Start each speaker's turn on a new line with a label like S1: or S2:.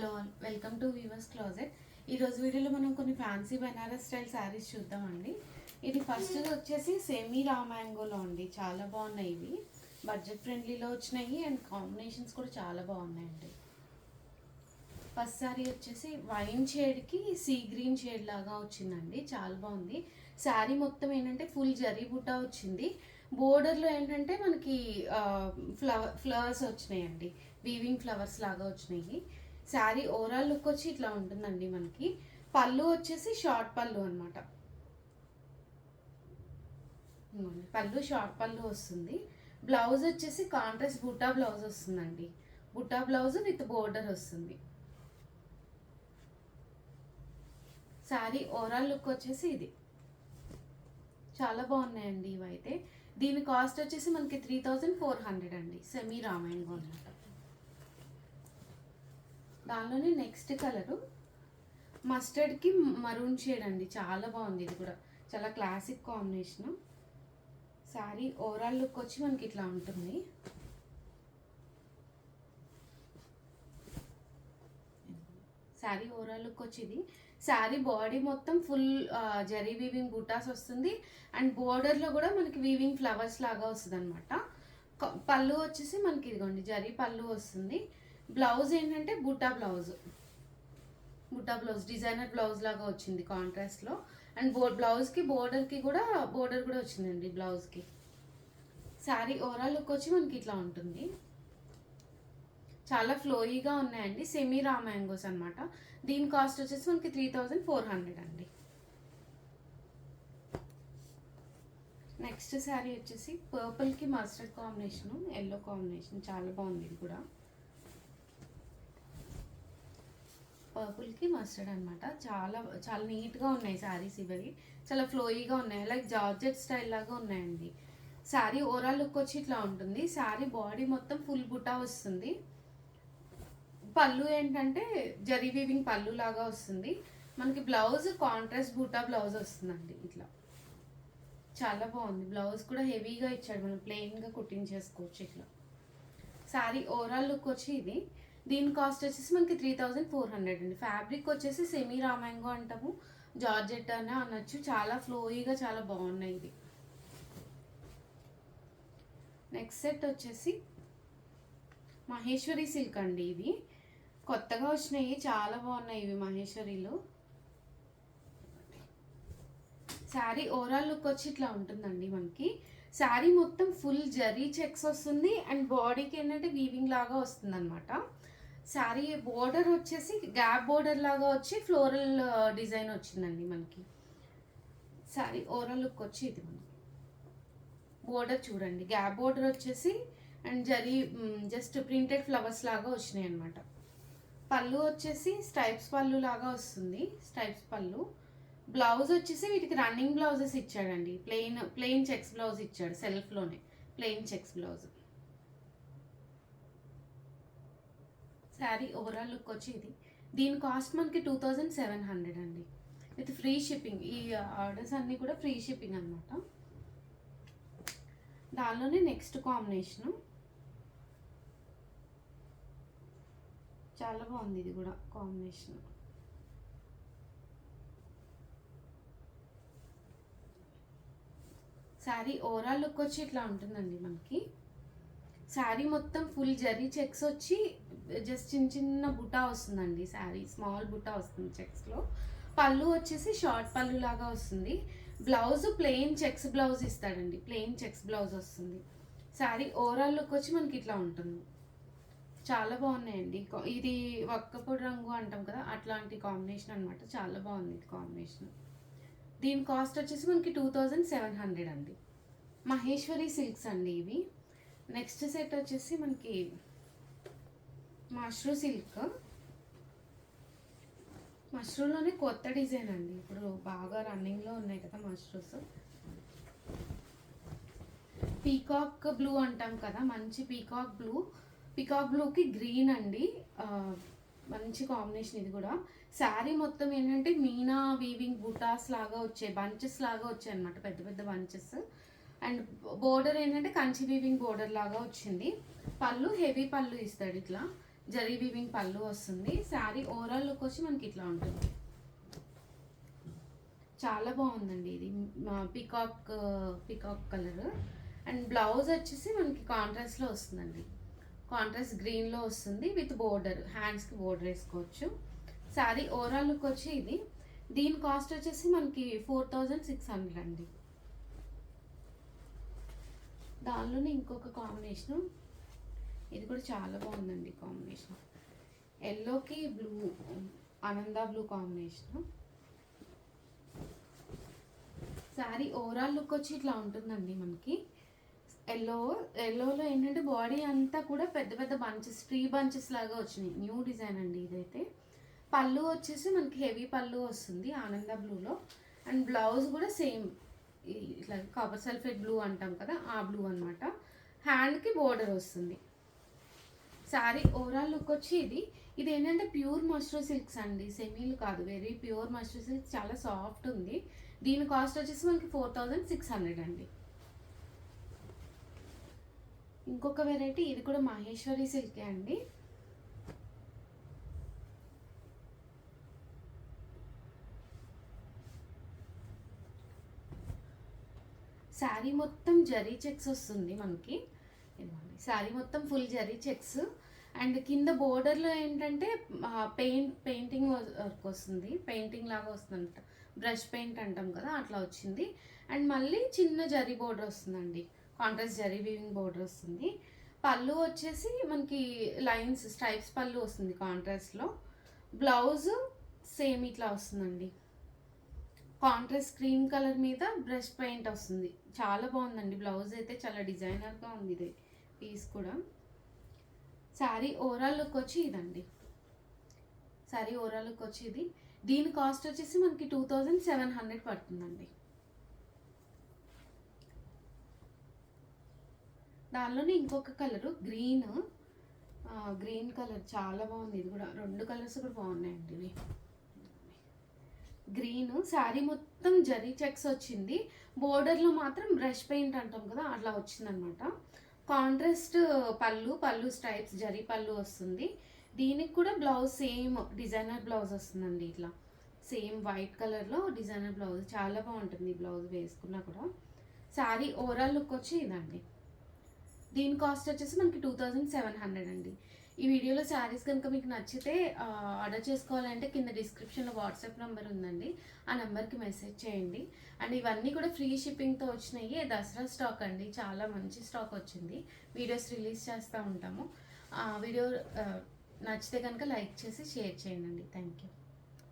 S1: Hello, welcome to weavers closet. ఈరోజు వీడియోలో మనం కొన్ని ఫ్యాన్సీ బెనారస్ స్టైల్ శారీస్ చూద్దామండి. ఇది ఫస్ట్ వచ్చేసి సెమీ రా మ్యాంగోలో అండి. చాలా బాగున్నాయి ఇవి. బడ్జెట్ ఫ్రెండ్లీలో వచ్చినాయి అండ్ కాంబినేషన్స్ కూడా చాలా బాగున్నాయండి. ఫస్ట్ శారీ వచ్చేసి వైన్ షేడ్కి సీ గ్రీన్ షేడ్ లాగా వచ్చిందండి. చాలా బాగుంది. శారీ మొత్తం ఏంటంటే ఫుల్ జరీ బుట్ట వచ్చింది. బోర్డర్లో ఏంటంటే మనకి ఫ్లవర్స్ వచ్చినాయండి. వీవింగ్ ఫ్లవర్స్ లాగా వచ్చినాయి. శారీ ఓవరాల్ లుక్ వచ్చి ఇట్లా ఉంటుందండి. మనకి పళ్ళు వచ్చేసి షార్ట్ పళ్ళు అనమాట. పళ్ళు షార్ట్ పళ్ళు వస్తుంది. బ్లౌజ్ వచ్చేసి కాంట్రాస్ట్ బుట్టా బ్లౌజ్ వస్తుందండి. బుట్టా బ్లౌజ్ విత్ బోర్డర్ వస్తుంది. శారీ ఓవరాల్ లుక్ వచ్చేసి ఇది. చాలా బాగున్నాయండి ఇవైతే. దీని కాస్ట్ వచ్చేసి మనకి 3400 అండి. సెమీ రామాయణం అనమాట. దానిలోనే నెక్స్ట్ కలరు మస్టర్డ్కి మరూన్ షేడ్ అండి. చాలా బాగుంది. ఇది కూడా చాలా classic combination. Sari overall look వచ్చి మనకి ఇట్లా ఉంటుంది. శారీ ఓవరాల్ లుక్ వచ్చి ఇది. శారీ బాడీ మొత్తం ఫుల్ జరీ వీవింగ్ బూటాస్ వస్తుంది అండ్ బోర్డర్లో కూడా మనకి వీవింగ్ ఫ్లవర్స్ లాగా వస్తుంది అనమాట. పళ్ళు వచ్చేసి మనకి ఇదిగోండి జరీ పళ్ళు వస్తుంది. బ్లౌజ్ ఏంటంటే బుట్టా బ్లౌజ్ డిజైనర్ బ్లౌజ్ లాగా వచ్చింది కాంట్రాస్ట్లో. అండ్ బ్లౌజ్కి బోర్డర్ కూడా వచ్చిందండి బ్లౌజ్కి. శారీ ఓవరాల్ లుక్ వచ్చి మనకి ఇట్లా ఉంటుంది. చాలా ఫ్లోయీగా ఉన్నాయండి. సెమీ రా మ్యాంగోస్ అనమాట. దీని కాస్ట్ వచ్చేసి మనకి 3400 అండి. నెక్స్ట్ శారీ వచ్చేసి పర్పుల్కి మస్టర్డ్ కాంబినేషను, ఎల్లో కాంబినేషన్. చాలా బాగుంది ఇది కూడా. పర్పుల్కి మస్టర్డ్ అనమాట. చాలా చాలా నీట్గా ఉన్నాయి శారీస్. ఇవి చాలా ఫ్లోయీగా ఉన్నాయి. లైక్ జార్జెట్ స్టైల్ లాగా ఉన్నాయండి. శారీ ఓవరాల్ లుక్ వచ్చి ఇట్లా ఉంటుంది. శారీ బాడీ మొత్తం ఫుల్ బుటా వస్తుంది. పళ్ళు ఏంటంటే జరీ వీవింగ్ పళ్ళు లాగా వస్తుంది. మనకి బ్లౌజ్ కాంట్రాస్ట్ బూటా బ్లౌజ్ వస్తుందండి. ఇట్లా చాలా బాగుంది. బ్లౌజ్ కూడా హెవీగా ఇచ్చాడు. మనం ప్లెయిన్గా కుట్టించేసుకోవచ్చు ఇట్లా. శారీ ఓవరాల్ లుక్ వచ్చి ఇది. దీని కాస్ట్ వచ్చేసి మనకి 3400 అండి. ఫ్యాబ్రిక్ వచ్చేసి సెమీ రామాంగో అంటాము, జార్జెట్ అని అనొచ్చు. చాలా ఫ్లోయిగా చాలా బాగున్నాయి ఇది. నెక్స్ట్ సెట్ వచ్చేసి మహేశ్వరి సిల్క్ అండి. ఇవి కొత్తగా వచ్చినాయి. చాలా బాగున్నాయి ఇవి మహేశ్వరిలో. శారీ ఓవరాల్ లుక్ వచ్చి ఇట్లా ఉంటుందండి మనకి. శారీ మొత్తం ఫుల్ జరీ చెక్స్ వస్తుంది అండ్ బాడీకి ఏంటంటే వీవింగ్ లాగా వస్తుంది అనమాట. శారీ బోర్డర్ వచ్చేసి గ్యాప్ బోర్డర్ లాగా వచ్చి ఫ్లోరల్ డిజైన్ వచ్చిందండి మనకి. శారీ ఓవరాల్ లుక్ వచ్చి ఇది మనకి. బోర్డర్ చూడండి, గ్యాప్ బోర్డర్ వచ్చేసి and zari just printed flowers లాగా వచ్చినాయి అనమాట. పళ్ళు వచ్చేసి స్ట్రైప్స్ పళ్ళు లాగా వస్తుంది. స్ట్రైప్స్ పళ్ళు. బ్లౌజ్ వచ్చేసి వీటికి రన్నింగ్ బ్లౌజెస్ ఇచ్చాడండి. ప్లెయిన్ చెక్స్ బ్లౌజ్ ఇచ్చాడు. సెల్ఫ్లోనే plain checks blouse. Sari overall look వచ్చి ఇది. దీని కాస్ట్ మనకి 2700 అండి విత్ ఫ్రీ షిప్పింగ్. ఈ ఆర్డర్స్ అన్నీ కూడా ఫ్రీ షిప్పింగ్ అనమాట. దానిలోనే నెక్స్ట్ కాంబినేషను చాలా బాగుంది. ఇది కూడా కాంబినేషన్. శారీ ఓవరాల్ లుక్ వచ్చి ఇట్లా ఉంటుందండి మనకి. శారీ మొత్తం ఫుల్ జరీ చెక్స్ వచ్చి జస్ట్ చిన్న చిన్న బుటా వస్తుందండి. శారీ స్మాల్ బుటా వస్తుంది చెక్స్లో. పళ్ళు వచ్చేసి షార్ట్ పళ్ళు లాగా వస్తుంది. బ్లౌజ్ ప్లెయిన్ చెక్స్ బ్లౌజ్ ఇస్తాడండి. ప్లెయిన్ చెక్స్ బ్లౌజ్ వస్తుంది. శారీ ఓవరాల్ లుక్ వచ్చి మనకి ఇట్లా ఉంటుంది. చాలా బాగున్నాయండి. ఇది వక్కపొడి రంగు అంటాం కదా, అట్లాంటి కాంబినేషన్ అనమాట. చాలా బాగుంది ఇది కాంబినేషన్. దీని కాస్ట్ వచ్చేసి మనకి 2700 అండి. మహేశ్వరి సిల్క్స్ అండి ఇవి. నెక్స్ట్ సెట్ వచ్చేసి మనకి మష్రూ సిల్క్. మష్రూలోనే కొత్త డిజైన్ అండి. ఇప్పుడు బాగా రన్నింగ్లో ఉన్నాయి కదా మష్రూస్. పీకాక్ బ్లూ అంటాం కదా, మంచి పీకాక్ బ్లూకి గ్రీన్ అండి. మంచి కాంబినేషన్ ఇది కూడా. శారీ మొత్తం ఏంటంటే మీనా వీవింగ్ బుటాస్ లాగా వచ్చాయి, బంచెస్ లాగా వచ్చాయి అనమాట, పెద్ద పెద్ద బంచెస్. అండ్ బోర్డర్ ఏంటంటే కంచి వీవింగ్ బోర్డర్ లాగా వచ్చింది. పళ్ళు హెవీ పళ్ళు ఇస్తాడు ఇట్లా. జరీ వీవింగ్ పళ్ళు వస్తుంది. శారీ ఓవరాల్ లుక్ వచ్చి మనకి ఇట్లా ఉంటుంది. చాలా బాగుందండి ఇది. Peacock colour. అండ్ బ్లౌజ్ వచ్చేసి మనకి కాంట్రాస్ట్లో వస్తుందండి. కాంట్రాస్ట్ గ్రీన్లో వస్తుంది విత్ బోర్డర్. హ్యాండ్స్కి బోర్డర్ వేసుకోవచ్చు. శారీ ఓవరాల్ లుక్ వచ్చి ఇది. దీని కాస్ట్ వచ్చేసి మనకి 4600 అండి. దానిలోనే ఇంకొక కాంబినేషన్, ఇది కూడా చాలా బాగుందండి కాంబినేషన్. ఎల్లోకి బ్లూ, ఆనంద blue combination. Sari overall look వచ్చి ఇట్లా ఉంటుందండి మనకి. ఎల్లోలో ఏంటంటే బాడీ అంతా కూడా పెద్ద పెద్ద బంచెస్, ట్రీ బంచెస్ లాగా వచ్చినాయి. న్యూ డిజైన్ అండి ఇదైతే. పళ్ళు వచ్చేసి మనకి హెవీ పళ్ళు వస్తుంది ఆనంద బ్లూలో. అండ్ బ్లౌజ్ కూడా సేమ్ ఇట్లా కాపర్ సల్ఫేట్ బ్లూ అంటాం కదా, ఆ బ్లూ అనమాట. హ్యాండ్కి బోర్డర్ వస్తుంది. శారీ ఓవరాల్ లుక్ వచ్చి ఇది. ఇది ఏంటంటే ప్యూర్ మష్రూ సిల్క్స్ అండి, సెమీలు కాదు, వెరీ ప్యూర్ మష్రూ సిల్క్. చాలా సాఫ్ట్ ఉంది. దీని కాస్ట్ వచ్చేసి మనకి 4600 అండి. ఇంకొక వెరైటీ, ఇది కూడా మహేశ్వరి సిల్కే అండి. శారీ మొత్తం జరీ చెక్స్ వస్తుంది మనకి. శారీ మొత్తం ఫుల్ జరీ చెక్స్. అండ్ కింద బోర్డర్లో ఏంటంటే పెయింటింగ్ వర్క్ వస్తుంది. పెయింటింగ్ లాగా వస్తుంది, బ్రష్ పెయింట్ అంటాం కదా, అట్లా వచ్చింది. అండ్ మళ్ళీ చిన్న జరీ బోర్డర్ వస్తుందండి. కాంట్రాస్ట్ జరీ వీవింగ్ బోర్డర్ వస్తుంది. పళ్ళు వచ్చేసి మనకి లైన్స్, స్ట్రైప్స్ పళ్ళు వస్తుంది కాంట్రాస్ట్లో. బ్లౌజ్ సేమ్ ఇట్లా వస్తుందండి. కాంట్రాస్ట్ క్రీమ్ కలర్ మీద బ్రష్ పెయింట్ వస్తుంది. చాలా బాగుందండి. బ్లౌజ్ అయితే చాలా డిజైనర్గా ఉంది ఇది పీస్ కూడా. శారీ ఓవరాల్ లుక్ వచ్చి ఇదండి. శారీ ఓవరాల్ లుక్ వచ్చి ఇది. దీని కాస్ట్ వచ్చేసి మనకి 2700 పడుతుందండి. దానిలోనే ఇంకొక కలరు గ్రీన్ కలర్ చాలా బాగుంది. ఇది కూడా 2 కలర్స్ కూడా బాగున్నాయండి ఇవి. గ్రీన్. శారీ మొత్తం జరీ చెక్స్ వచ్చింది. బోర్డర్లో మాత్రం బ్రష్ పెయింట్ అంటాం కదా, అట్లా వచ్చిందనమాట. కాంట్రాస్ట్ పళ్ళు స్ట్రైప్స్ జరీ పళ్ళు వస్తుంది. దీనికి కూడా బ్లౌజ్ సేమ్ డిజైనర్ బ్లౌజ్ వస్తుందండి. ఇట్లా సేమ్ వైట్ కలర్లో డిజైనర్ బ్లౌజ్. చాలా బాగుంటుంది ఈ బ్లౌజ్ వేసుకున్నా కూడా. శారీ ఓవరాల్ లుక్ వచ్చి ఇదండి. దీని కాస్ట్ వచ్చేసి మనకి 2700 అండి. ఈ వీడియోలో శారీస్ కనుక మీకు నచ్చితే ఆర్డర్ చేసుకోవాలంటే కింద డిస్క్రిప్షన్లో వాట్సాప్ నెంబర్ ఉందండి, ఆ నెంబర్కి మెసేజ్ చేయండి. అండ్ ఇవన్నీ కూడా ఫ్రీ షిప్పింగ్తో వచ్చినాయి. దసరా స్టాక్ అండి, చాలా మంచి స్టాక్ వచ్చింది. వీడియోస్ రిలీజ్ చేస్తూ ఉంటాము. వీడియో నచ్చితే కనుక లైక్ చేసి షేర్ చేయండి. Thank you.